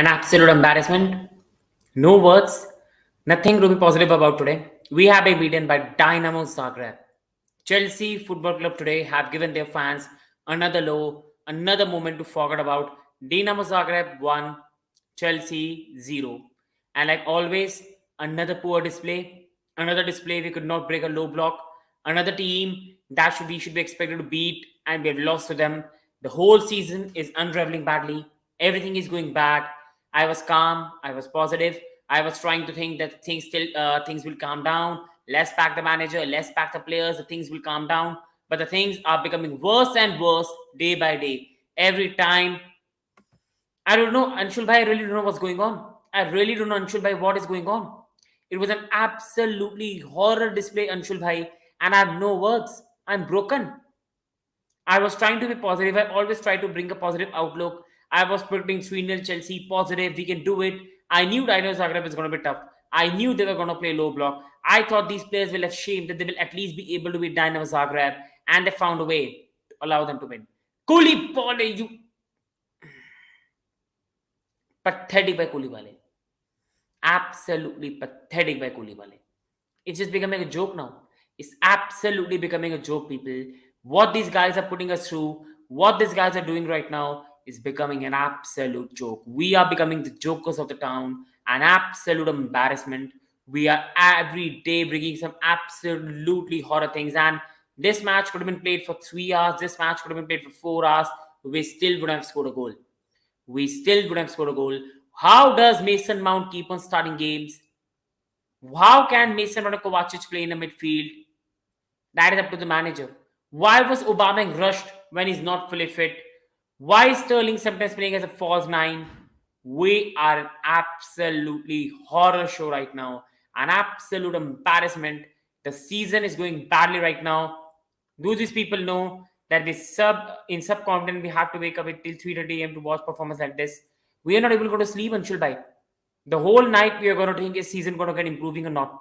An absolute embarrassment. No words. Nothing to be positive about today. We have been beaten by Dinamo Zagreb. Chelsea Football Club today have given their fans another low, another moment to forget about. Dinamo Zagreb 1, Chelsea 0. And like always, another poor display. Another display we could not break a low block. Another team that we should be expected to beat and we have lost to them. The whole season is unraveling badly. Everything is going bad. I was calm. I was positive. I was trying to think that things will calm down. Let's pack the manager. Let's pack the players. The things will calm down. But the things are becoming worse and worse day by day. Every time, I don't know, Anshul bhai, I really don't know what's going on. I really don't know, Anshul bhai, what is going on. It was an absolutely horror display, Anshul bhai, and I have no words. I'm broken. I was trying to be positive. I always try to bring a positive outlook. I was putting 3-0 Chelsea, positive, we can do it. I knew Dinamo Zagreb is going to be tough. I knew they were going to play low block. I thought these players will have shame that they will at least be able to beat Dinamo Zagreb, and they found a way to allow them to win. Koulibaly, you pathetic by Koulibaly. Absolutely pathetic by Koulibaly. It's just becoming a joke now. It's absolutely becoming a joke, people. What these guys are putting us through, what these guys are doing right now is becoming an absolute joke. We are becoming the jokers of the town, an absolute embarrassment. We are every day bringing some absolutely horror things. And this match could have been played for 3 hours. This match could have been played for 4 hours. We still wouldn't have scored a goal. We still would have scored a goal. How does Mason Mount keep on starting games? How can Mason Mount and Kovacic play in the midfield? That is up to the manager. Why was Aubameyang rushed when he's not fully fit? Why is Sterling sometimes playing as a false nine? We are an absolutely horror show right now. An absolute embarrassment. The season is going badly right now. Do these people know that in subcontinent we have to wake up until 3:30 a.m. to watch performance like this? We are not able to go to sleep, Anshul bhai. The whole night we are going to think is season going to get improving or not.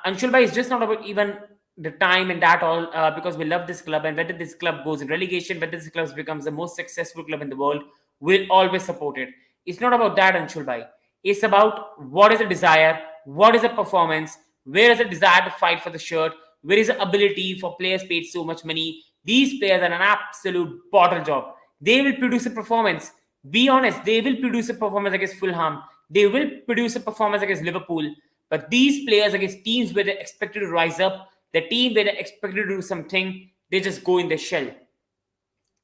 Anshul bhai, is just not about even the time and that all because we love this club, and whether this club goes in relegation, whether this club becomes the most successful club in the world, we'll always support it. It's not about that, Anshul bhai. It's about what is the desire, what is the performance, where is the desire to fight for the shirt, where is the ability for players paid so much money. These players are an absolute bottle job. They will produce a performance. Be honest, they will produce a performance against Fulham. They will produce a performance against Liverpool. But these players against teams where they're expected to rise up, the team where they're expected to do something, they just go in the shell.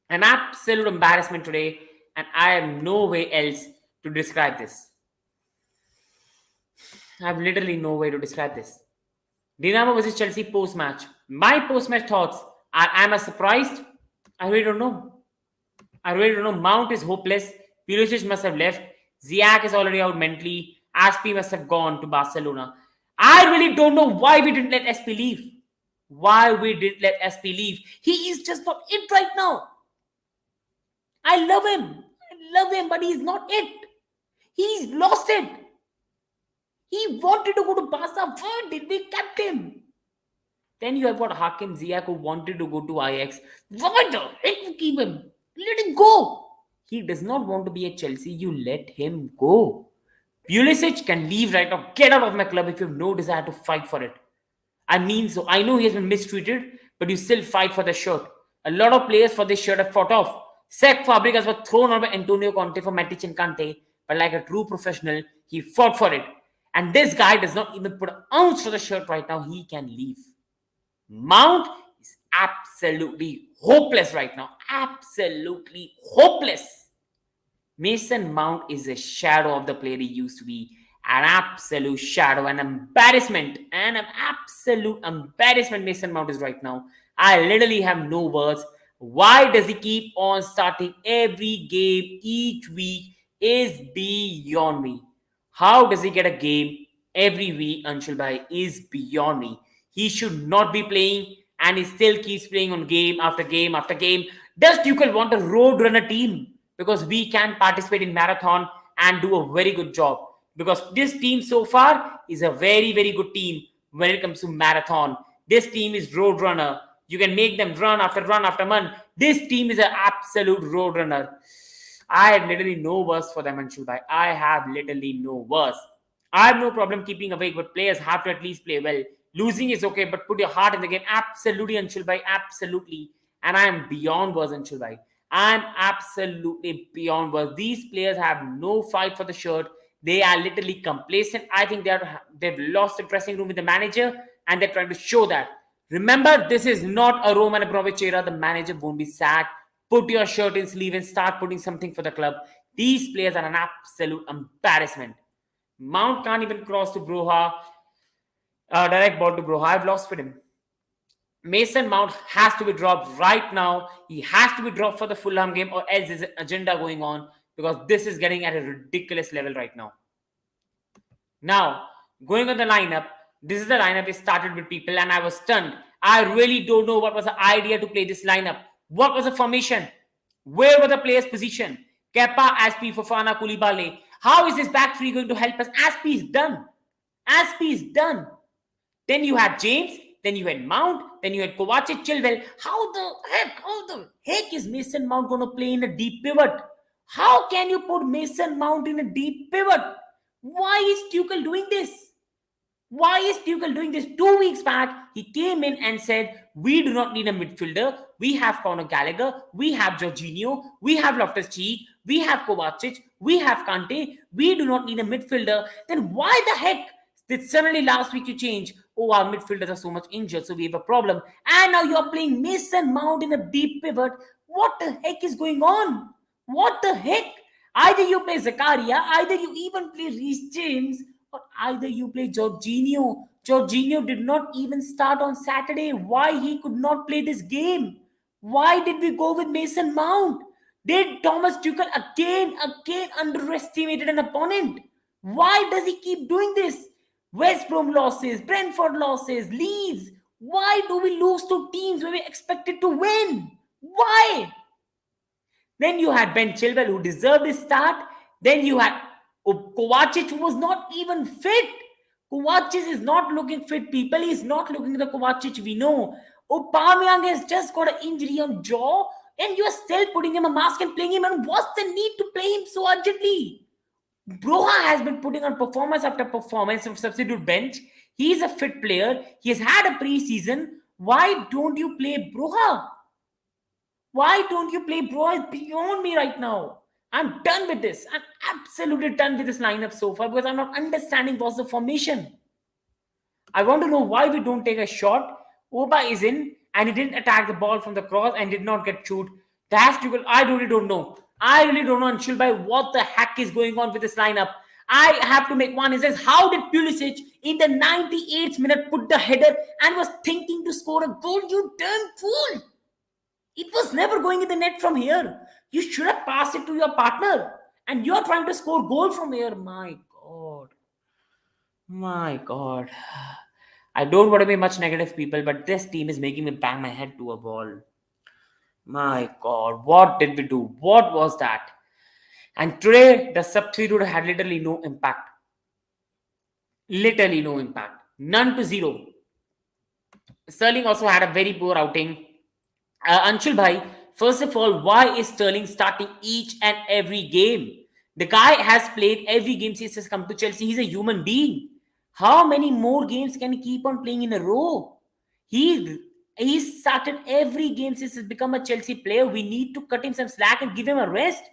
An absolute embarrassment today, and I have no way else to describe this. I have literally no way to describe this. Dinamo versus Chelsea post-match. My post-match thoughts are: am I surprised? I really don't know. Mount is hopeless. Pulisic must have left. Ziyech is already out mentally. Aspi must have gone to Barcelona. I really don't know why we didn't let SP leave. He is just not it right now. I love him, but he's not it. He's lost it. He wanted to go to Barca. Why did we kept him? Then you have got Hakim Ziyech who wanted to go to Ajax. Why the heck keep him? Let him go. He does not want to be at Chelsea. You let him go. Pulisic can leave right now. Get out of my club if you have no desire to fight for it. I mean, so I know he has been mistreated, but you still fight for the shirt. A lot of players for this shirt have fought off. Cesc Fabregas was thrown out by Antonio Conte for Matic and Kante, but like a true professional, he fought for it. And this guy does not even put an ounce for the shirt right now. He can leave. Mount is absolutely hopeless right now. Absolutely hopeless. Mason Mount is a shadow of the player he used to be. An absolute shadow, an embarrassment, and an absolute embarrassment Mason Mount is right now. I literally have no words. Why does he keep on starting every game each week is beyond me. How does he get a game every week, Anshul bhai, is beyond me. He should not be playing, and he still keeps playing on game after game after game. Does Tuchel want a roadrunner team? Because we can participate in marathon and do a very good job. Because this team so far is a very, very good team when it comes to marathon. This team is roadrunner. You can make them run after month. This team is an absolute roadrunner. I have literally no words for them, Anshul bhai. I have literally no words. I have no problem keeping awake, but players have to at least play well. Losing is okay, but put your heart in the game. Absolutely, Anshul bhai. Absolutely. And I am beyond words, Anshul bhai. I am absolutely beyond words. These players have no fight for the shirt. They are literally complacent. I think they've lost the dressing room with the manager, and they're trying to show that. Remember, this is not a Roman Abramovich era. The manager won't be sacked. Put your shirt in sleeve and start putting something for the club. These players are an absolute embarrassment. Mount can't even cross to Broha. Direct ball to Broha. I've lost with him. Mason Mount has to be dropped right now. He has to be dropped for the Fulham game, or else there's an agenda going on, because this is getting at a ridiculous level right now. Now, going on the lineup, this is the lineup we started with, people, and I was stunned. I really don't know what was the idea to play this lineup. What was the formation? Where were the players' position? Kepa, Aspi, Fofana, Koulibaly. How is this back three going to help us? Aspi is done. Aspi is done. Then you had James, then you had Mount, then you had Kovacic, Chilwell. How the heck is Mason Mount going to play in a deep pivot? How can you put Mason Mount in a deep pivot? Why is Tuchel doing this? Why is Tuchel doing this? 2 weeks back, he came in and said, we do not need a midfielder. We have Conor Gallagher. We have Jorginho. We have Loftus-Cheek. We have Kovacic. We have Kante. We do not need a midfielder. Then why the heck did suddenly last week you change? Oh, our midfielders are so much injured, so we have a problem. And now you're playing Mason Mount in a deep pivot. What the heck is going on? What the heck? Either you play Zakaria, either you even play Reece James, or either you play Jorginho. Jorginho did not even start on Saturday. Why he could not play this game? Why did we go with Mason Mount? Did Thomas Tuchel again underestimated an opponent? Why does he keep doing this? West Brom losses, Brentford losses, Leeds. Why do we lose to teams where we expected to win? Why? Then you had Ben Chilwell, who deserved his start. Then you had Kovacic, who was not even fit. Kovacic is not looking fit, people. He's not looking the Kovacic we know. Aubameyang has just got an injury on jaw, and you are still putting him a mask and playing him. And what's the need to play him so urgently? Broha has been putting on performance after performance from substitute bench. He's a fit player. He has had a preseason. Why don't you play Broha? Why don't you play Broha? It's beyond me right now. I'm done with this. I'm absolutely done with this lineup so far, because I'm not understanding what's the formation. I want to know why we don't take a shot. Oba is in, and he didn't attack the ball from the cross and did not get shoot. I really don't know. I really don't know, Anshul bhai, what the heck is going on with this lineup. I have to make one. He says, how did Pulisic in the 98th minute put the header and was thinking to score a goal? You damn fool. It was never going in the net from here. You should have passed it to your partner. And you're trying to score goal from here. My God. My God. I don't want to be much negative, people, but this team is making me bang my head to a wall. My God. What did we do? What was that? And today, the substitute had literally no impact. Literally no impact. None to zero. Sterling also had a very poor outing. Anshul bhai, first of all, why is Sterling starting each and every game? The guy has played every game since he's come to Chelsea. He's a human being. How many more games can he keep on playing in a row? He's started every game since he's become a Chelsea player. We need to cut him some slack and give him a rest.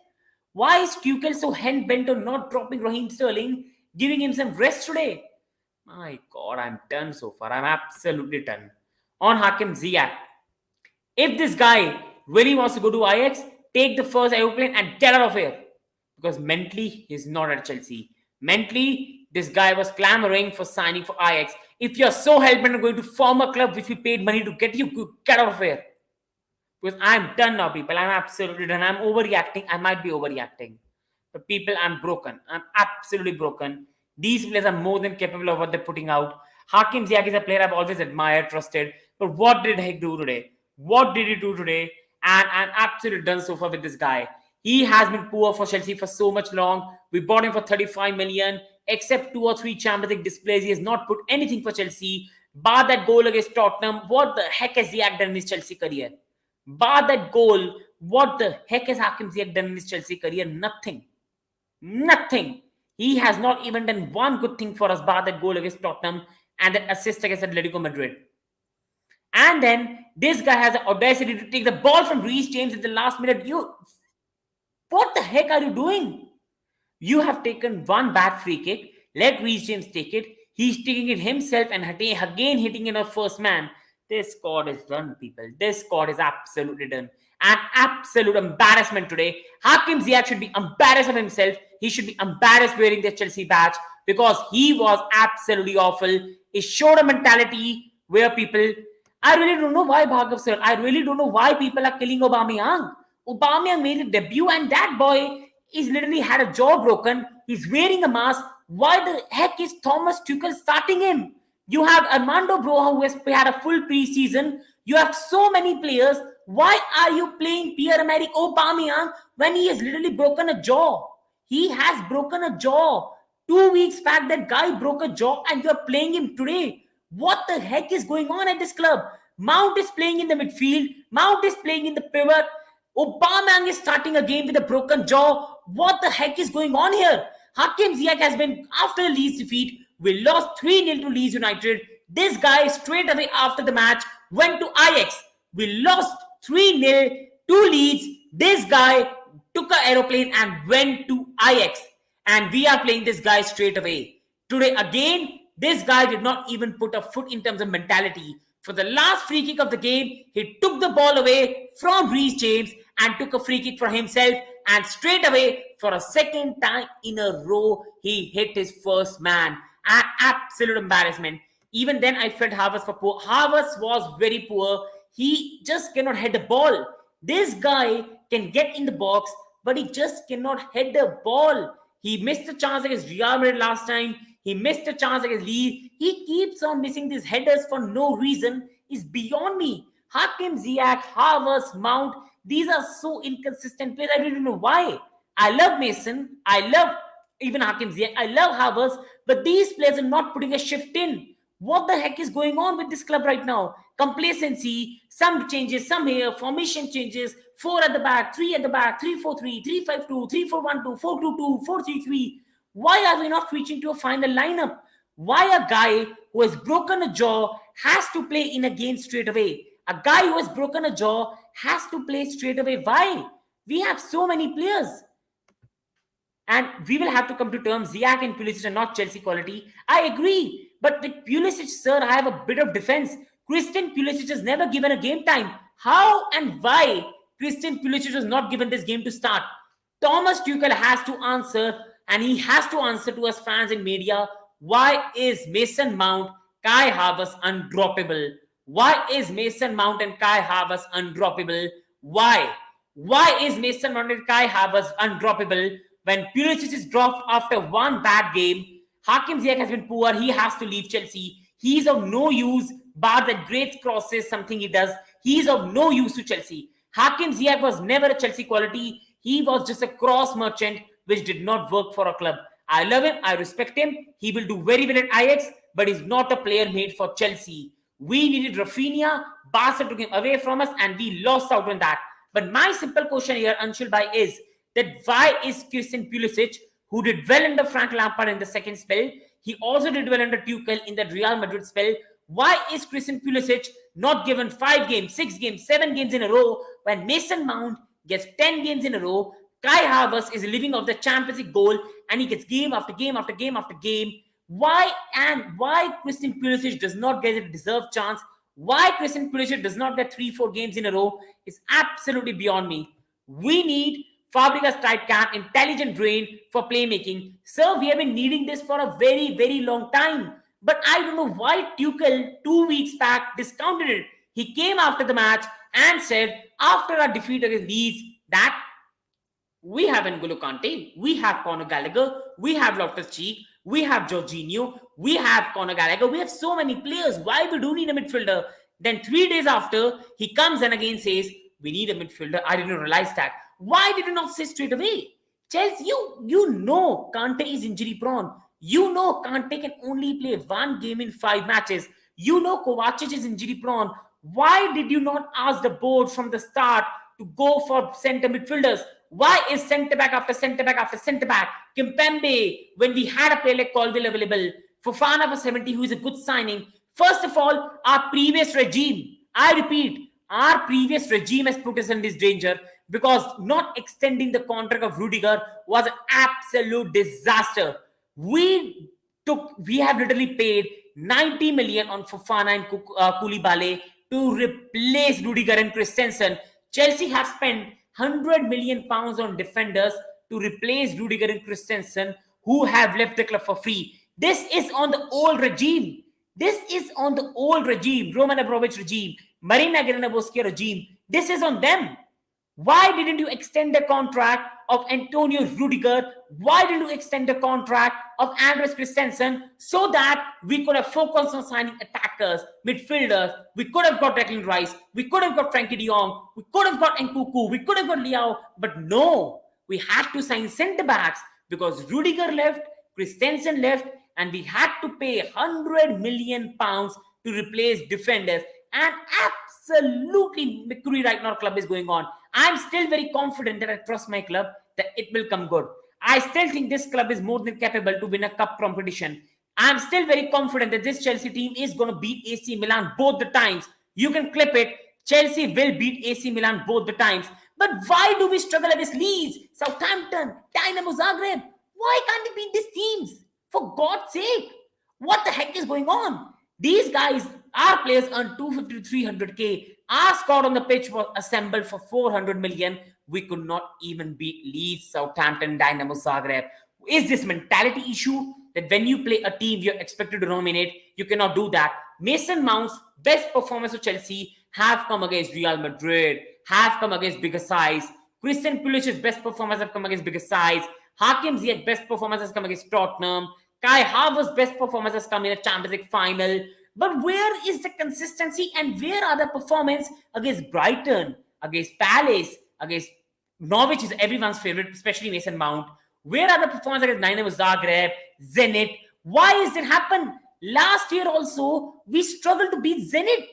Why is Tuchel so hell-bent on not dropping Raheem Sterling, giving him some rest today? My God, I'm done so far. I'm absolutely done. On Hakim, Ziyech. If this guy really wants to go to Ajax, take the first aeroplane and get out of here. Because mentally, he's not at Chelsea. Mentally, this guy was clamoring for signing for Ajax. If you're so hell-bent on going to form a club which we paid money to get you, get out of here. Because I'm done now, people. I'm absolutely done. I'm overreacting. I might be overreacting. But people, I'm broken. I'm absolutely broken. These players are more than capable of what they're putting out. Hakim Ziyech is a player I've always admired, trusted. But what did he do today? What did he do today? And I'm absolutely done so far with this guy. He has been poor for Chelsea for so much long. We bought him for 35 million. Except 2 or 3 Champions League displays, he has not put anything for Chelsea. Bar that goal against Tottenham, what the heck has Ziyech done in his Chelsea career? Bar that goal, What the heck has Hakim Ziyech done in his Chelsea career? Nothing. Nothing. He has not even done one good thing for us, bar that goal against Tottenham and that assist against Atletico Madrid. And then this guy has the audacity to take the ball from Reece James in the last minute. What the heck are you doing? You have taken one bad free kick. Let Reece James take it. He's taking it himself and again hitting it on first man. This squad is done, people. This squad is absolutely done. An absolute embarrassment today. Hakim Ziyech should be embarrassed of himself. He should be embarrassed wearing the Chelsea badge because he was absolutely awful. It showed a mentality where people... I really don't know why, Bhargav sir. I really don't know why people are killing Aubameyang. Aubameyang made a debut and that boy is literally had a jaw broken. He's wearing a mask. Why the heck is Thomas Tuchel starting him? You have Armando Broja who has had a full preseason. You have so many players. Why are you playing Pierre-Emerick Aubameyang when he has literally broken a jaw? He has broken a jaw. 2 weeks back, that guy broke a jaw and you're playing him today. What the heck is going on at this club? Mount is playing in the midfield. Mount is playing in the pivot. Aubameyang is starting a game with a broken jaw. What the heck is going on here? Hakim Ziyech has been, after the Leeds defeat, we lost 3-0 to Leeds United. This guy straight away after the match went to Ajax. We lost 3-0 to Leeds. This guy took an aeroplane and went to Ajax. And we are playing this guy straight away. Today again, this guy did not even put a foot in terms of mentality. For the last free kick of the game, he took the ball away from Reece James and took a free kick for himself. And straight away, for a second time in a row, he hit his first man. An absolute embarrassment. Even then, I felt Havertz for poor. Havertz was very poor. He just cannot head the ball. This guy can get in the box, but he just cannot head the ball. He missed a chance against Real Madrid last time. He missed a chance against Leeds. He keeps on missing these headers for no reason. It's beyond me. Hakim Ziyech, Havertz, Mount, these are so inconsistent players. I don't know why. I love Mason. I love even Hakim Ziyech. I love Havertz. But these players are not putting a shift in. What the heck is going on with this club right now? Complacency, some changes, some here, formation changes, 4 at the back, 3 at the back, 3-4-3, 3-5-2, 3-4-1-2, 4-2-2, 4-3-3. Why are we not reaching to a final lineup? Why a guy who has broken a jaw has to play in a game straight away? A guy who has broken a jaw has to play straight away. Why? We have so many players. And we will have to come to terms. Ziyech and Pulisic are not Chelsea quality. I agree. But with Pulisic, sir, I have a bit of defense. Christian Pulisic has never given a game time. How and why Christian Pulisic was not given this game to start? Thomas Tuchel has to answer, and he has to answer to us fans and media. Why is Mason Mount, Kai Havertz undroppable? Why is Mason Mount and Kai Havertz undroppable? Why? Why is Mason Mount and Kai Havertz undroppable? When Pulisic is dropped after one bad game, Hakim Ziyech has been poor. He has to leave Chelsea. He's of no use, bar that great crosses, something he does. He's of no use to Chelsea. Hakim Ziyech was never a Chelsea quality. He was just a cross merchant which did not work for a club. I love him. I respect him. He will do very well at Ajax, but he's not a player made for Chelsea. We needed Rafinha. Barca took him away from us and we lost out on that. But my simple question here, Anshul Bhai, is that why is Christian Pulisic, who did well under Frank Lampard in the second spell, he also did well under Tuchel in that Real Madrid spell, why is Christian Pulisic not given 5 games, 6 games, 7 games in a row when Mason Mount gets 10 games in a row? Kai Havertz is living off the Champions League goal and he gets game after game after game after game. Why Christian Pulisic does not get a deserved chance? Why Christian Pulisic does not get 3-4 games in a row is absolutely beyond me. We need Fabregas type camp, intelligent brain for playmaking. Sir, we have been needing this for a very, very long time. But I don't know why Tuchel 2 weeks back discounted it. He came after the match and said, after our defeat against Leeds, that we have N'Golo Kante, we have Conor Gallagher, we have Loftus-Cheek, we have Jorginho, we have Conor Gallagher, we have so many players. Why we do need a midfielder? Then 3 days after, he comes and again says, we need a midfielder. I didn't realize that. Why did you not say straight away? Chelsea, you know Kante is injury prone. You know Kante can only play 1 game in 5 matches. You know Kovacic is injury prone. Why did you not ask the board from the start to go for center midfielders. Why is centre back after centre back after centre back? Kimpembe, when we had a player like Colville available, Fofana for 70, who is a good signing. First of all, our previous regime, I repeat, our previous regime has put us in this danger because not extending the contract of Rudiger was an absolute disaster. We have literally paid 90 million on Fofana and Koulibaly to replace Rudiger and Christensen. Chelsea have spent 100 million pounds on defenders to replace Rudiger and Christensen, who have left the club for free. This is on the old regime. This is on the old regime, Roman Abramovich regime, Marina Granovsky regime. This is on them. Why didn't you extend the contract of Antonio Rudiger? Why didn't you extend the contract of Andres Christensen so that we could have focused on signing attackers, midfielders? We could have got Declan Rice. We could have got Frankie de Jong. We could have got Nkunku. We could have got Liao. But no, we had to sign centre-backs because Rudiger left, Christensen left, and we had to pay 100 million pounds to replace defenders. And absolutely Mercury right now club is going on. I'm still very confident that I trust my club that it will come good. I still think this club is more than capable to win a cup competition. I'm still very confident that this Chelsea team is going to beat AC Milan both the times. You can clip it. Chelsea will beat AC Milan both the times. But why do we struggle against Leeds, Southampton, Dinamo Zagreb? Why can't we beat these teams? For God's sake, what the heck is going on? These guys, our players earn 250 to 300k. Our squad on the pitch was assembled for 400 million. We could not even beat Leeds, Southampton, Dinamo Zagreb. Is this mentality issue that when you play a team you're expected to dominate, you cannot do that? Mason Mount's best performance of Chelsea have come against Real Madrid, have come against bigger sides. Christian Pulisic's best performance have come against bigger sides. Hakim Ziyech's best performance has come against Tottenham. Kai Havertz's best performance has come in a Champions League final. But where is the consistency and where are the performance against Brighton, against Palace, against Norwich is everyone's favorite, especially Mason Mount. Where are the performances against Dinamo Zagreb, Zenit? Why is it happen? Last year also, we struggled to beat Zenit.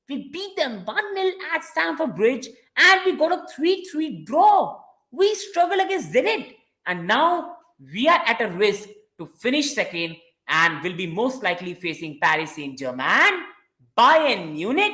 We beat them 1-0 at Stamford Bridge and we got a 3-3 draw. We struggle against Zenit. And now we are at a risk to finish second and will be most likely facing Paris Saint-Germain, Bayern Munich,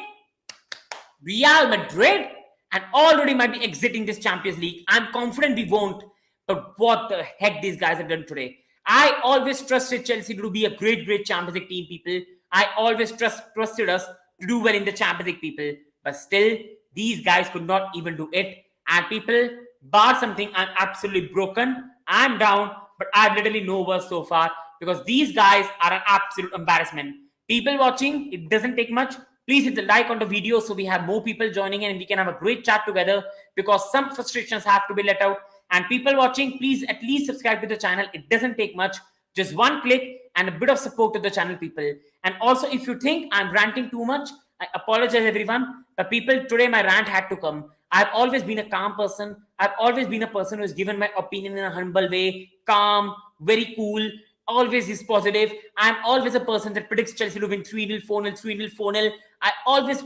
Real Madrid, and already might be exiting this Champions League. I'm confident we won't. But what the heck these guys have done today? I always trusted Chelsea to be a great Champions League team, people. I always trusted us to do well in the Champions League, people. But still, these guys could not even do it. And people, bar something, I'm absolutely broken. I'm down, but I've literally no words so far because these guys are an absolute embarrassment. People watching, it doesn't take much. Please hit the like on the video so we have more people joining in and we can have a great chat together because some frustrations have to be let out. And people watching, please at least subscribe to the channel. It doesn't take much. Just one click and a bit of support to the channel, people. And also, if you think I'm ranting too much, I apologize, everyone. But people, today my rant had to come. I've always been a calm person. I've always been a person who has given my opinion in a humble way, calm, very cool, always is positive. I'm always a person that predicts Chelsea to win 3-0, 4-0, 3-0, 4-0. I always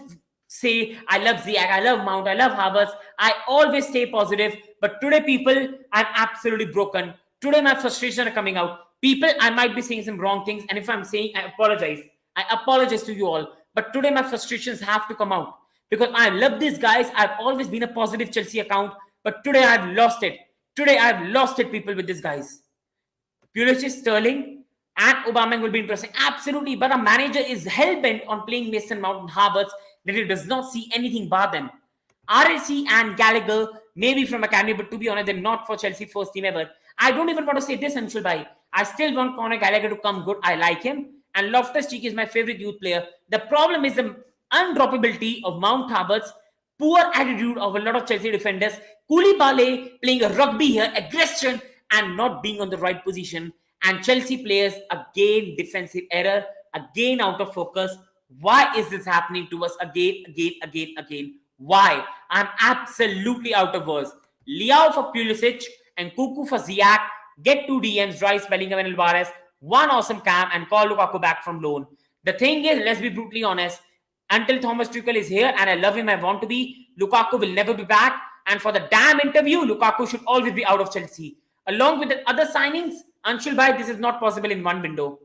say I love Ziyech, I love Mount, I love Havertz. I always stay positive. But today, people, I'm absolutely broken. Today, my frustrations are coming out. People, I might be saying some wrong things. And if I'm saying, I apologize. I apologize to you all. But today, my frustrations have to come out. Because I love these guys. I've always been a positive Chelsea account. But today, I've lost it. Today, I've lost it, people, with these guys. Pulisic, Sterling, and Aubameyang will be interesting. Absolutely. But a manager is hell-bent on playing Mason Mount and Havertz that he does not see anything bar them. RAC and Gallagher, maybe from academy, but to be honest, they're not for Chelsea first team ever. I don't even want to say this, Anshul Bhai. I still want Conor Gallagher to come good. I like him. And Loftus-Cheek is my favorite youth player. The problem is the undroppability of Mount Havertz, poor attitude of a lot of Chelsea defenders, Koulibaly playing a rugby here, aggression, and not being on the right position. And Chelsea players, again, defensive error, again out of focus. Why is this happening to us again? Why? I'm absolutely out of words. Liao for Pulisic and Kuku for Ziyech. Get 2 DMs, Rice, Bellingham and Alvarez. 1 awesome cam and call Lukaku back from loan. The thing is, let's be brutally honest. Until Thomas Tuchel is here, and I love him, I want to be, Lukaku will never be back. And for the damn interview, Lukaku should always be out of Chelsea. Along with the other signings, Anshul bhai, this is not possible in one window.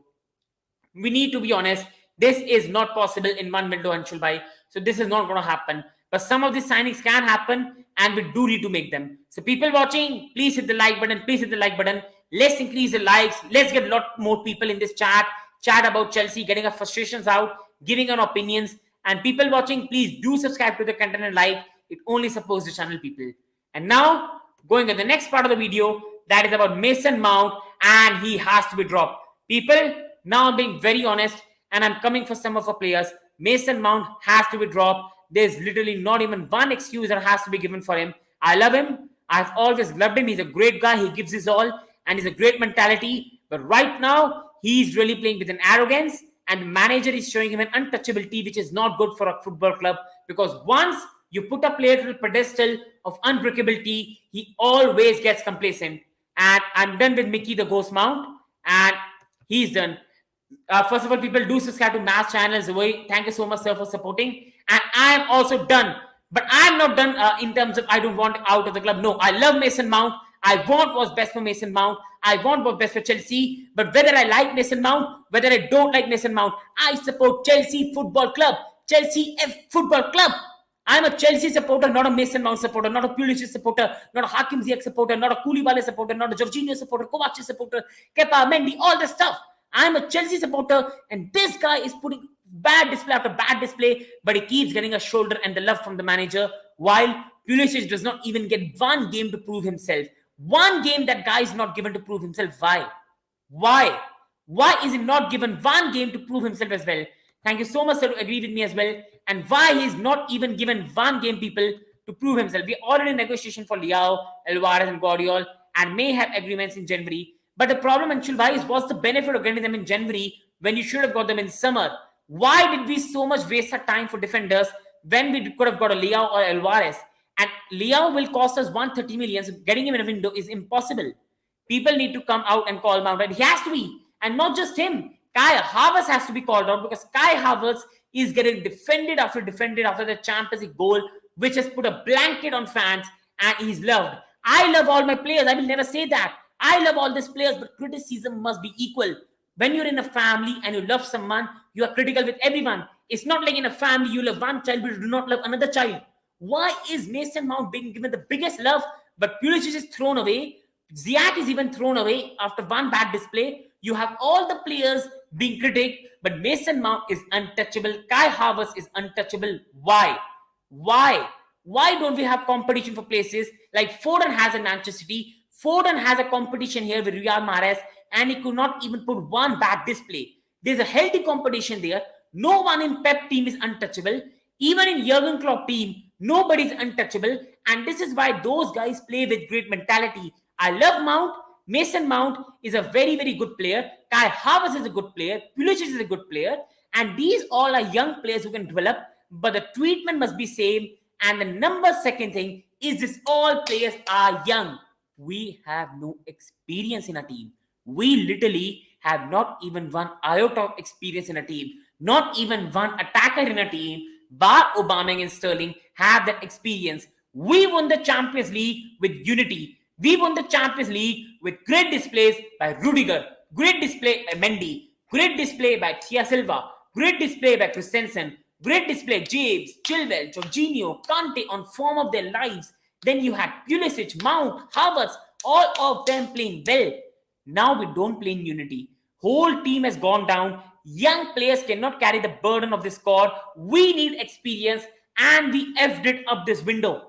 We need to be honest. This is not possible in one window, Anshul bhai. So this is not going to happen. But some of these signings can happen, and we do need to make them. So people watching, please hit the like button. Please hit the like button. Let's increase the likes. Let's get a lot more people in this chat. Chat about Chelsea, getting our frustrations out, giving our opinions. And people watching, please do subscribe to the content and like. It only supports the channel, people. And now, going to the next part of the video, that is about Mason Mount, and he has to be dropped. People, now I'm being very honest, and I'm coming for some of our players. Mason Mount has to be dropped. There's literally not even one excuse that has to be given for him. I love him. I've always loved him. He's a great guy. He gives his all, and he's a great mentality. But right now, he's really playing with an arrogance, and the manager is showing him an untouchability, which is not good for a football club. Because once you put a player to the pedestal of unbreakability, he always gets complacent. And I'm done with Mickey the Ghost Mount, and he's done. First of all, people do subscribe to Mass channels. Thank you so much, sir, for supporting. And I am also done. But I'm not done in terms of I don't want out of the club. No, I love Mason Mount. I want what's best for Mason Mount. I want what's best for Chelsea. But whether I like Mason Mount, whether I don't like Mason Mount, I support Chelsea Football Club. Chelsea Football Club. I'm a Chelsea supporter, not a Mason Mount supporter, not a Pulisic supporter, not a Hakim Ziyech supporter, not a Koulibaly supporter, not a Jorginho supporter, Kovacic supporter, Kepa, Mendy, all this stuff. I'm a Chelsea supporter, and this guy is putting bad display after bad display, but he keeps getting a shoulder and the love from the manager, while Pulisic does not even get one game to prove himself. One game that guy is not given to prove himself. Why? Why is he not given one game to prove himself as well? Thank you so much, sir, to agree with me as well. And why he's not even given one game, people, to prove himself. We're already in negotiation for Leao, Alvarez, and Guardiola, and may have agreements in January. But the problem, Anshul bhai, is what's the benefit of getting them in January when you should have got them in summer? Why did we so much waste our time for defenders when we could have got a Leao or Alvarez? And Leao will cost us 130 million. So getting him in a window is impossible. People need to come out and call him out. And he has to be. And not just him. Kai Havertz has to be called out, because Kai Havertz is getting defended after the Champions League goal, which has put a blanket on fans, and he's loved. I love all my players. I will never say that. I love all these players, but criticism must be equal. When you're in a family and you love someone, you are critical with everyone. It's not like in a family you love one child but you do not love another child. Why is Mason Mount being given the biggest love, but Pulisic is thrown away? Ziyech is even thrown away after one bad display. You have all the players being critiqued, but Mason Mount is untouchable. Kai Havertz is untouchable. Why? Why don't we have competition for places like Foden has in Manchester City? Foden has a competition here with Riyad Mahrez, and he could not even put one bad display. There's a healthy competition there. No one in Pep team is untouchable. Even in Jurgen Klopp team, nobody is untouchable. And this is why those guys play with great mentality. I love Mount. Mason Mount is a very, very good player. Kai Havertz is a good player. Pulisic is a good player. And these all are young players who can develop. But the treatment must be same. And the second thing is this: all players are young. We have no experience in a team. We literally have not even one iota of experience in a team. Not even one attacker in a team, bar Aubameyang and Sterling, have that experience. We won the Champions League with unity. We won the Champions League with great displays by Rudiger, great display by Mendy, great display by Thiago Silva, great display by Christensen, great display James, Chilwell, Jorginho, Kante on form of their lives. Then you had Pulisic, Mount, Havertz, all of them playing well. Now we don't play in unity. Whole team has gone down. Young players cannot carry the burden of this squad. We need experience, and we effed it up this window.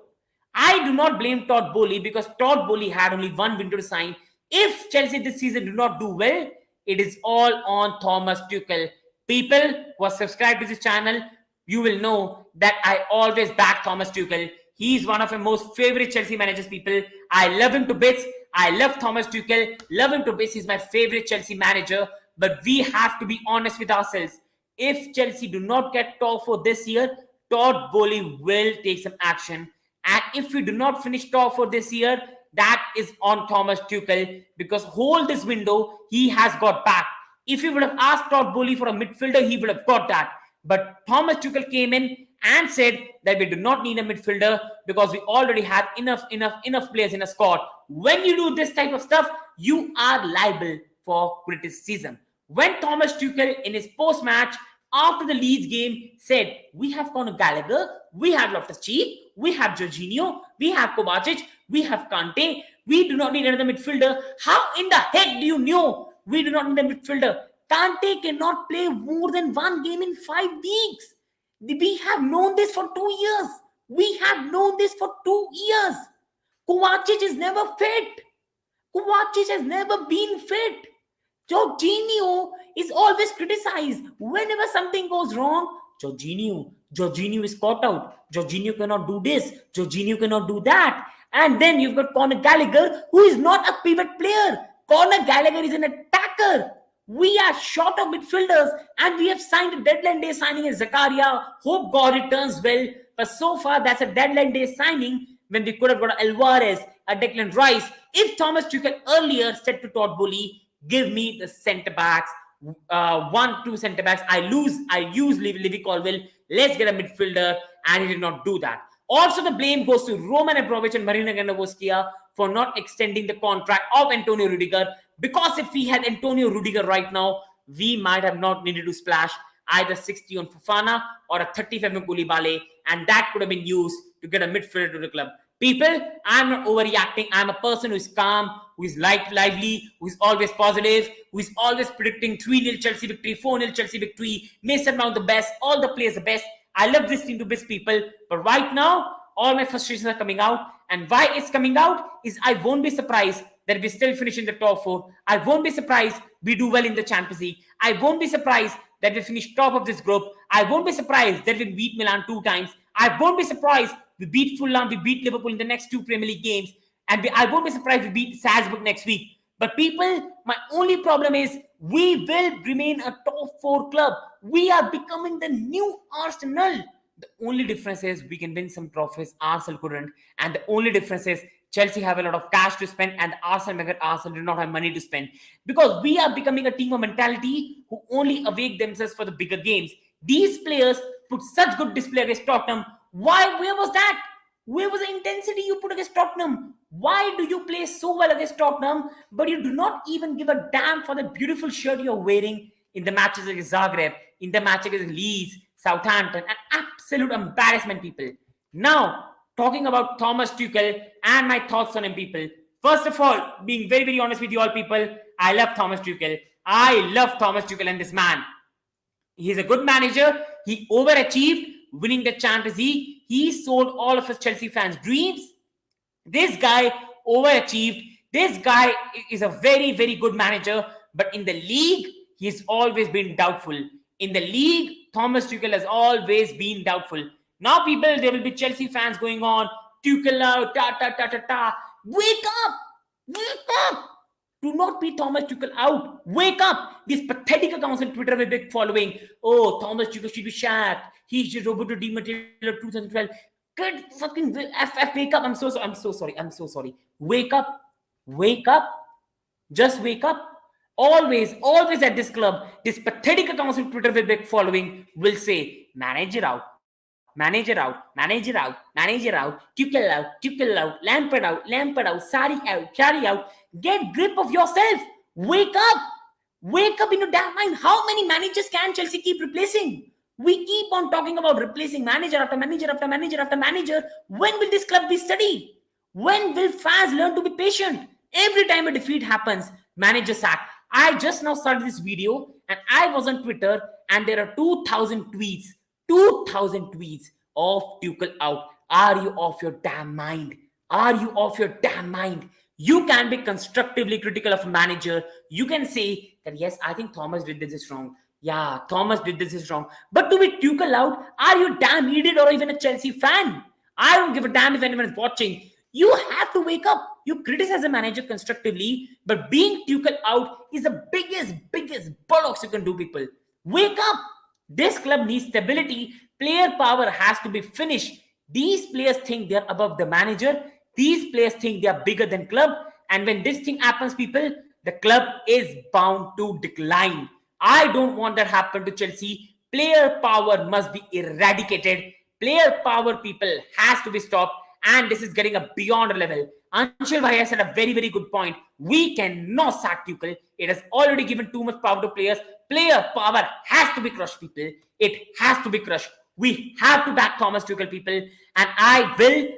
I do not blame Todd Bowley, because Todd Bowley had only one window to sign. If Chelsea this season do not do well, it is all on Thomas Tuchel. People who are subscribed to this channel, you will know that I always back Thomas Tuchel. He's one of my most favorite Chelsea managers, people. I love him to bits. I love Thomas Tuchel. Love him to bits. He's my favorite Chelsea manager. But we have to be honest with ourselves. If Chelsea do not get top 4 this year, Todd Bowley will take some action. And if we do not finish top 4 this year, that is on Thomas Tuchel, because whole this window, he has got back. If he would have asked Todd Bowley for a midfielder, he would have got that. But Thomas Tuchel came in and said that we do not need a midfielder because we already have enough players in a squad. When you do this type of stuff, you are liable for criticism. When Thomas Tuchel in his post-match after the Leeds game said, we have Conor Gallagher, we have Loftus-Cheek, we have Jorginho, we have Kovacic, we have Kante, we do not need another midfielder. How in the heck do you know we do not need a midfielder? Kante cannot play more than one game in 5 weeks. We have known this for 2 years. We have known this for 2 years. Kovacic is never fit. Kovacic has never been fit. Jorginho is always criticized. Whenever something goes wrong, Jorginho is caught out. Jorginho cannot do this. Jorginho cannot do that. And then you've got Conor Gallagher, who is not a pivot player. Conor Gallagher is an attacker. We are short of midfielders, and we have signed a deadline day signing in Zakaria. Hope God returns well. But so far, that's a deadline day signing when we could have got Alvarez, a Declan Rice. If Thomas Tuchel earlier said to Todd Boehly, give me the centre backs, 1-2 centre backs. I use Livy Colville. Let's get a midfielder, and he did not do that. Also, the blame goes to Roman Abramovich and Marina Gandavoskia for not extending the contract of Antonio Rudiger. Because if we had Antonio Rudiger right now, we might have not needed to splash either 60 on Fofana or a 35 on Koulibaly, and that could have been used to get a midfielder to the club. People, I'm not overreacting. I'm a person who is calm, who is lively, who is always positive, who is always predicting 3-0 Chelsea victory, 4-0 Chelsea victory, Mason Mount the best, all the players the best. I love this team to best people. But right now, all my frustrations are coming out. And why it's coming out is I won't be surprised that we still finish in the top 4. I won't be surprised we do well in the Champions League. I won't be surprised that we finish top of this group. I won't be surprised that we beat Milan 2 times. I won't be surprised we beat Fulham, we beat Liverpool in the next 2 Premier League games. And I won't be surprised we beat Salzburg next week. But people, my only problem is we will remain a top 4 club. We are becoming the new Arsenal. The only difference is we can win some trophies Arsenal couldn't. And the only difference is Chelsea have a lot of cash to spend and Arsenal do not have money to spend. Because we are becoming a team of mentality who only awake themselves for the bigger games. These players put such good display against Tottenham. Why? Where was that? Where was the intensity you put against Tottenham? Why do you play so well against Tottenham, but you do not even give a damn for the beautiful shirt you're wearing in the matches against Zagreb, in the match against Leeds, Southampton? An absolute embarrassment, people. Now, talking about Thomas Tuchel and my thoughts on him, people. First of all, being very, very honest with you all, people, I love Thomas Tuchel. I love Thomas Tuchel and this man. He's a good manager. He overachieved, winning the Champions League. He sold all of his Chelsea fans' dreams. This guy overachieved. This guy is a very, very good manager. But in the league, he's always been doubtful. In the league, Thomas Tuchel has always been doubtful. Now, people, there will be Chelsea fans going on, Tuchel out, ta. Wake up! Wake up! Do not be Thomas Tuchel out. Wake up! These pathetic accounts on Twitter with big following. Oh, Thomas Tuchel should be sacked. He should Roberto Di Matteo 2012. Good fucking FF, wake up. I'm so sorry. Wake up. Wake up. Just wake up. Always at this club, this pathetic accounts on Twitter with big following will say, manager out, Tuchel out, Lampard out, Sarri out. Get grip of yourself. Wake up in your damn mind. How many managers can Chelsea keep replacing? We keep on talking about replacing manager after manager. When will this club be steady? When will fans learn to be patient? Every time a defeat happens, manager sack. I just now started this video and I was on Twitter and there are 2,000 tweets of Tuchel out. Are you off your damn mind? You can be constructively critical of a manager. You can say that, yes, I think Thomas did this wrong. Yeah, Thomas did this wrong. But to be Tuchel out, are you damn idiot or even a Chelsea fan? I don't give a damn if anyone is watching. You have to wake up. You criticize a manager constructively, but being Tuchel out is the biggest bollocks you can do, people. Wake up. This club needs stability. Player power has to be finished. These players think they're above the manager. These players think they are bigger than club. And when this thing happens, people, the club is bound to decline. I don't want that happen to Chelsea. Player power must be eradicated. Player power, people, has to be stopped, and this is getting a beyond level. Anshul Bhaiya said a very, very good point. We cannot sack Tuchel. It has already given too much power to players. Player power has to be crushed, people. It has to be crushed. We have to back Thomas Tuchel, people. And I will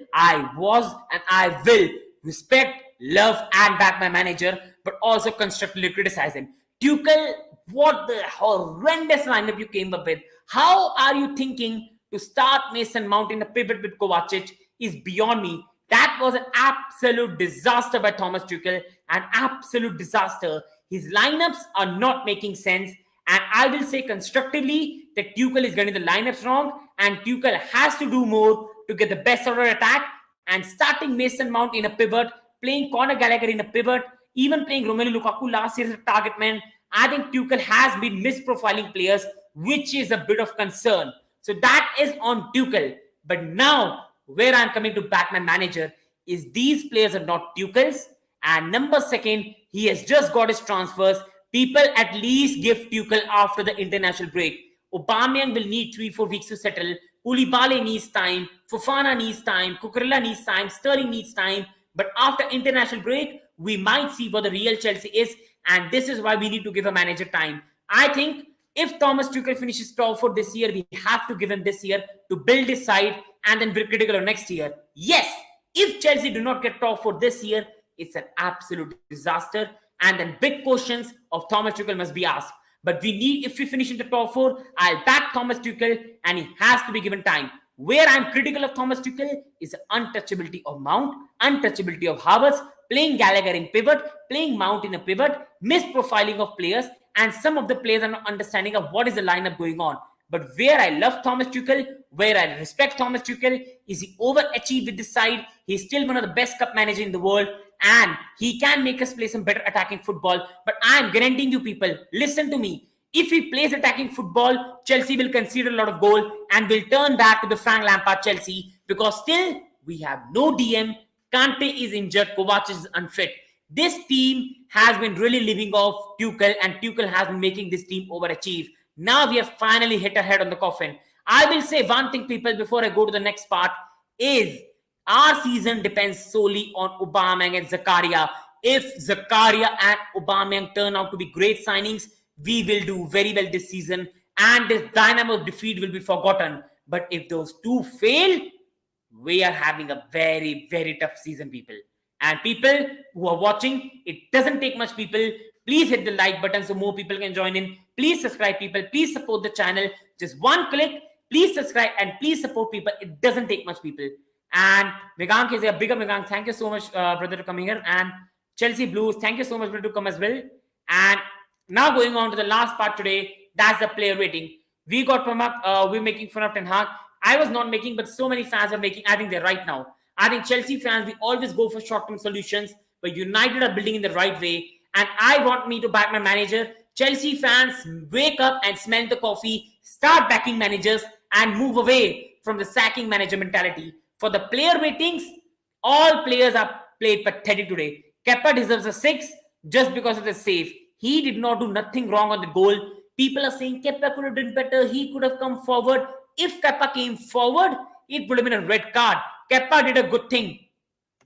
respect, love, and back my manager, but also constructively criticize him. Tuchel, what the horrendous lineup you came up with. How are you thinking to start Mason Mount in a pivot with Kovacic is beyond me. That was an absolute disaster by Thomas Tuchel. An absolute disaster. His lineups are not making sense. And I will say constructively that Tuchel is getting the lineups wrong. And Tuchel has to do more to get the best out of attack. And starting Mason Mount in a pivot, playing Conor Gallagher in a pivot, even playing Romelu Lukaku last year as a target man. I think Tuchel has been misprofiling players, which is a bit of concern. So that is on Tuchel. But now, where I'm coming to back my manager is these players are not Tuchel's. And number second, he has just got his transfers. People at least give Tuchel after the international break. Aubameyang will need 3-4 weeks to settle. Koulibaly needs time. Fofana needs time. Cucurella needs time. Sterling needs time. But after international break, we might see what the real Chelsea is. And this is why we need to give a manager time. I think if Thomas Tuchel finishes top 4 this year, we have to give him this year to build his side and then be critical of next year. Yes, if Chelsea do not get top 4 this year, it's an absolute disaster. And then big questions of Thomas Tuchel must be asked. But if we finish in the top 4, I'll back Thomas Tuchel and he has to be given time. Where I'm critical of Thomas Tuchel is the untouchability of Mount, untouchability of Havertz, playing Gallagher in pivot, playing Mount in a pivot, misprofiling of players, and some of the players are not understanding of what is the lineup going on. But where I love Thomas Tuchel, where I respect Thomas Tuchel, is he overachieved with this side. He's still one of the best cup managers in the world, and he can make us play some better attacking football. But I'm guaranteeing you people, listen to me. If he plays attacking football, Chelsea will concede a lot of goal and will turn back to the Frank Lampard Chelsea because still we have no DM. Kante is injured. Kovacic is unfit. This team has been really living off Tuchel, and Tuchel has been making this team overachieve. Now we have finally hit a head on the coffin. I will say one thing, people, before I go to the next part, is our season depends solely on Aubameyang and Zakaria. If Zakaria and Aubameyang turn out to be great signings, we will do very well this season, and this Dynamo defeat will be forgotten. But if those two fail, we are having a very, very tough season, people. And people who are watching, it doesn't take much, people. Please hit the like button so more people can join in. Please subscribe, people. Please support the channel. Just one click. Please subscribe and please support, people. It doesn't take much, people. And Megank is a bigger Megank. Thank you so much, brother, for coming here. And Chelsea Blues, thank you so much, brother, to come as well. And now going on to the last part today, that's the player rating. We got Pramak, we're making fun of Ten Hag. I was not making, but so many fans are making. I think they're right now. I think Chelsea fans, we always go for short-term solutions, but United are building in the right way. And I want me to back my manager. Chelsea fans, wake up and smell the coffee, start backing managers and move away from the sacking manager mentality. For the player ratings, all players are played pathetic today. Kepa deserves a 6 just because of the save. He did not do nothing wrong on the goal. People are saying Kepa could have done better. He could have come forward. If Kepa came forward, it would have been a red card. Kepa did a good thing.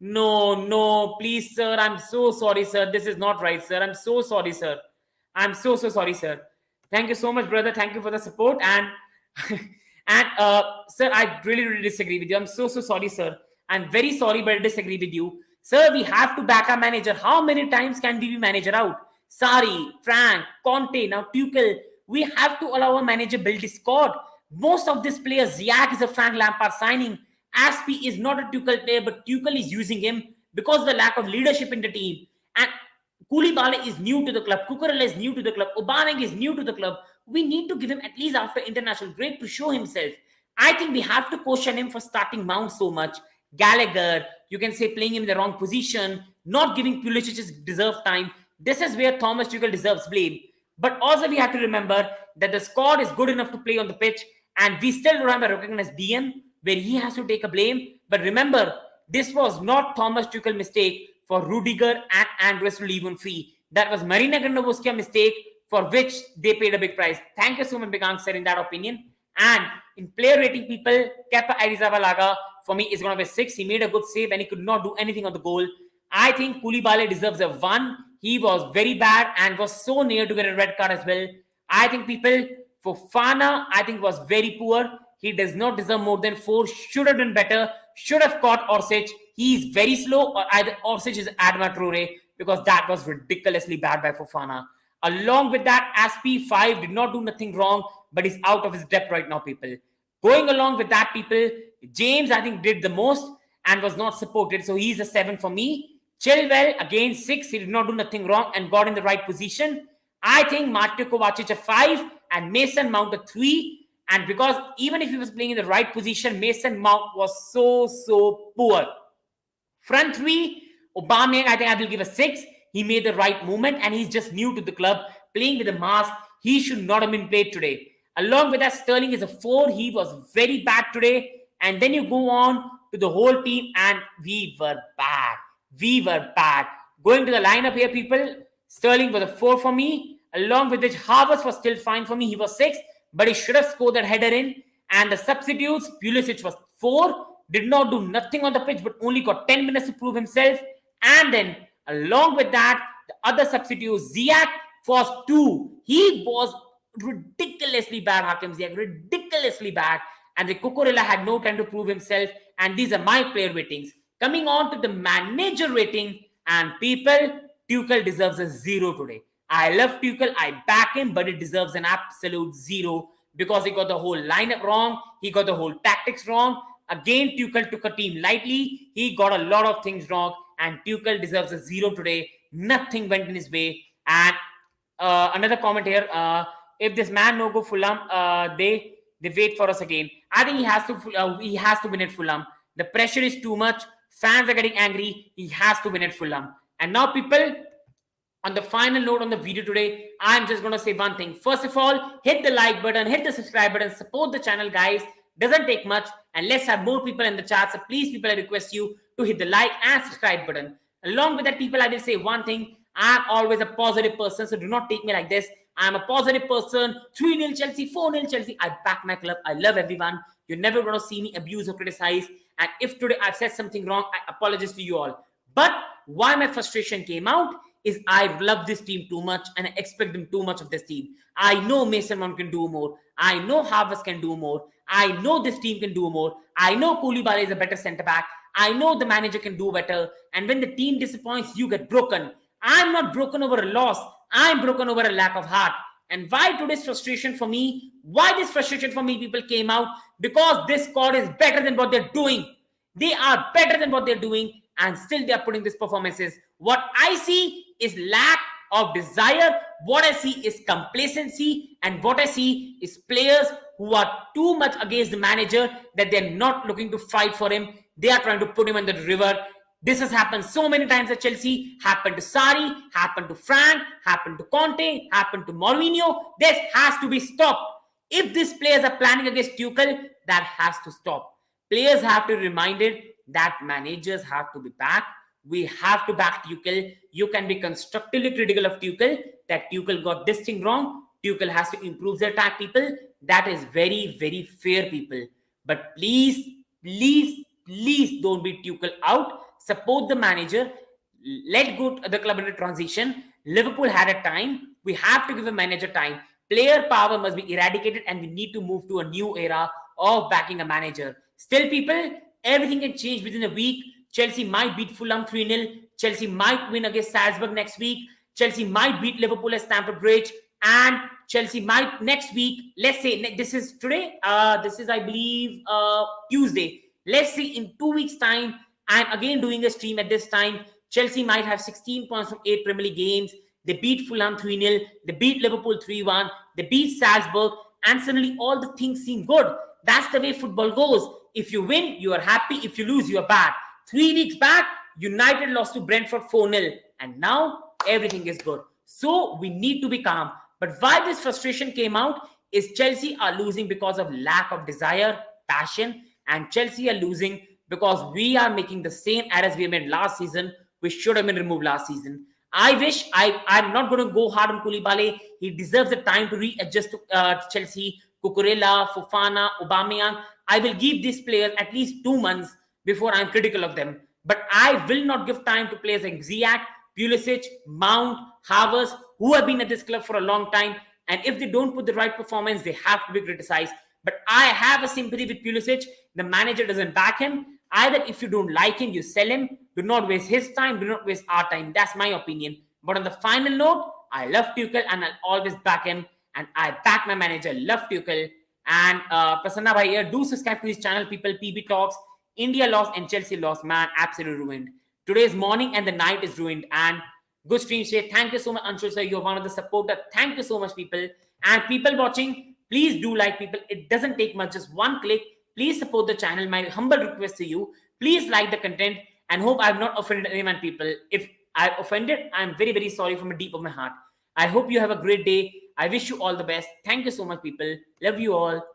No, please, sir. I'm so sorry, sir. This is not right, sir. I'm so sorry, sir. I'm so sorry, sir. Thank you so much, brother. Thank you for the support. And sir, I really disagree with you. I'm so sorry, sir. I'm very sorry, but I disagree with you. Sir, we have to back our manager. How many times can we be manager out? Sarri, Frank, Conte, now Tuchel. We have to allow a manager build his squad. Most of these players, Ziyech is a Frank Lampard signing. Aspi is not a Tuchel player, but Tuchel is using him because of the lack of leadership in the team. And Koulibaly is new to the club. Cucurella is new to the club. Aubameyang is new to the club. We need to give him at least after international break to show himself. I think we have to caution him for starting Mount so much. Gallagher, you can say playing him in the wrong position, not giving Pulisic deserved time. This is where Thomas Tuchel deserves blame. But also we have to remember that the squad is good enough to play on the pitch, and we still don't have a recognized DM where he has to take a blame. But remember, this was not Thomas Tuchel mistake for Rudiger and Andres to leave on free. That was Marina Gandovski's mistake for which they paid a big price. Thank you so much, Begang, sir, in that opinion. And in player rating, people, Kepa Arrizabalaga for me is going to be 6. He made a good save and he could not do anything on the goal. I think Koulibaly deserves a 1. He was very bad and was so near to get a red card as well. I think people, Fofana, I think was very poor. He does not deserve more than 4. Should have done better. Should have caught Orsic. He is very slow, or either Orsic is Adama Traore, because that was ridiculously bad by Fofana. Along with that, SP5 did not do nothing wrong, but is out of his depth right now, people. Going along with that, people, James, I think, did the most and was not supported, so he's a 7 for me. Chilwell, again, 6. He did not do nothing wrong and got in the right position. I think Mateo Kovacic a 5 and Mason Mount a 3. And because even if he was playing in the right position, Mason Mount was so poor. Front 3, Aubameyang, I think I will give a 6. He made the right movement and he's just new to the club, playing with a mask. He should not have been played today. Along with that, Sterling is a 4. He was very bad today. And then you go on to the whole team and we were bad. We were bad. Going to the lineup here, people, Sterling was a 4 for me. Along with which, Havertz was still fine for me. He was 6, but he should have scored that header in. And the substitutes, Pulisic was 4. Did not do nothing on the pitch, but only got 10 minutes to prove himself. And then, along with that, the other substitute, Ziyech, was 2. He was ridiculously bad, Hakim Ziyech, ridiculously bad. And the Cucurella had no time to prove himself. And these are my player ratings. Coming on to the manager rating, and people, Tuchel deserves a 0 today. I love Tuchel, I back him, but it deserves an absolute 0 because he got the whole lineup wrong. He got the whole tactics wrong. Again, Tuchel took a team lightly. He got a lot of things wrong, and Tuchel deserves a 0 today. Nothing went in his way. And another comment here: if this man no go Fulham, they wait for us again. I think he has to win at Fulham. The pressure is too much. Fans are getting angry. He has to win at Fulham. And now, people, on the final note on the video today, I'm just going to say one thing. First of all, hit the like button, hit the subscribe button, support the channel, guys. Doesn't take much, and let's have more people in the chat. So please, people, I request you to hit the like and subscribe button. Along with that, people, I will say one thing. I'm always a positive person, so do not take me like this. I'm a positive person. 3-0 Chelsea, 4-0 Chelsea. I back my club. I love everyone. You're never going to see me abuse or criticize. And if today I've said something wrong, I apologize to you all. But why my frustration came out is I love this team too much and I expect them too much of this team. I know Mason Mount can do more. I know Havertz can do more. I know this team can do more. I know Koulibaly is a better centre-back. I know the manager can do better. And when the team disappoints, you get broken. I'm not broken over a loss. I'm broken over a lack of heart. And why today's frustration for me? Why this frustration for me, people, came out? Because this squad is better than what they're doing. They are better than what they're doing, and still they are putting these performances. What I see is lack of desire. What I see is complacency, and what I see is players who are too much against the manager that they're not looking to fight for him. They are trying to put him in the river. This has happened so many times at Chelsea. Happened to Sarri, happened to Frank, happened to Conte, happened to Mourinho. This has to be stopped. If these players are planning against Tuchel, that has to stop. Players have to be reminded that managers have to be back. We have to back Tuchel. You can be constructively critical of Tuchel, that Tuchel got this thing wrong. Tuchel has to improve their attack, people. That is very, very fair, people. But please, please, please don't beat Tuchel out. Support the manager. Let go the club into transition. Liverpool had a time. We have to give a manager time. Player power must be eradicated, and we need to move to a new era of backing a manager. Still, people, everything can change within a week. Chelsea might beat Fulham 3-0. Chelsea might win against Salzburg next week. Chelsea might beat Liverpool at Stamford Bridge. And Chelsea might next week, let's say, this is today, this is, I believe, Tuesday. Let's see, in 2 weeks' time, I'm again doing a stream at this time. Chelsea might have 16 points from 8 Premier League games. They beat Fulham 3-0. They beat Liverpool 3-1. They beat Salzburg. And suddenly all the things seem good. That's the way football goes. If you win, you are happy. If you lose, you are bad. 3 weeks back, United lost to Brentford 4-0. And now everything is good. So we need to be calm. But why this frustration came out is Chelsea are losing because of lack of desire, passion. And Chelsea are losing because we are making the same errors we made last season, which should have been removed last season. I'm not going to go hard on Koulibaly. He deserves the time to readjust to Chelsea. Cucurella, Fofana, Aubameyang. I will give these players at least 2 months before I'm critical of them. But I will not give time to players like Ziyech, Pulisic, Mount, Havertz, who have been at this club for a long time. And if they don't put the right performance, they have to be criticized. But I have a sympathy with Pulisic. The manager doesn't back him. Either if you don't like him, you sell him. Do not waste his time. Do not waste our time. That's my opinion. But on the final note, I love Tuchel and I'll always back him. And I back my manager. Love Tuchel. And Prasanna Bhai here, do subscribe to his channel, people. PB Talks. India lost and Chelsea lost. Man, absolutely ruined. Today's morning and the night is ruined. And good stream, Shay. Thank you so much, Anshul sir. You're one of the supporters. Thank you so much, people. And people watching, please do like, people. It doesn't take much, just one click. Please support the channel. My humble request to you. Please like the content and hope I have not offended anyone, people. If I offended, I'm very, very sorry from the deep of my heart. I hope you have a great day. I wish you all the best. Thank you so much, people. Love you all.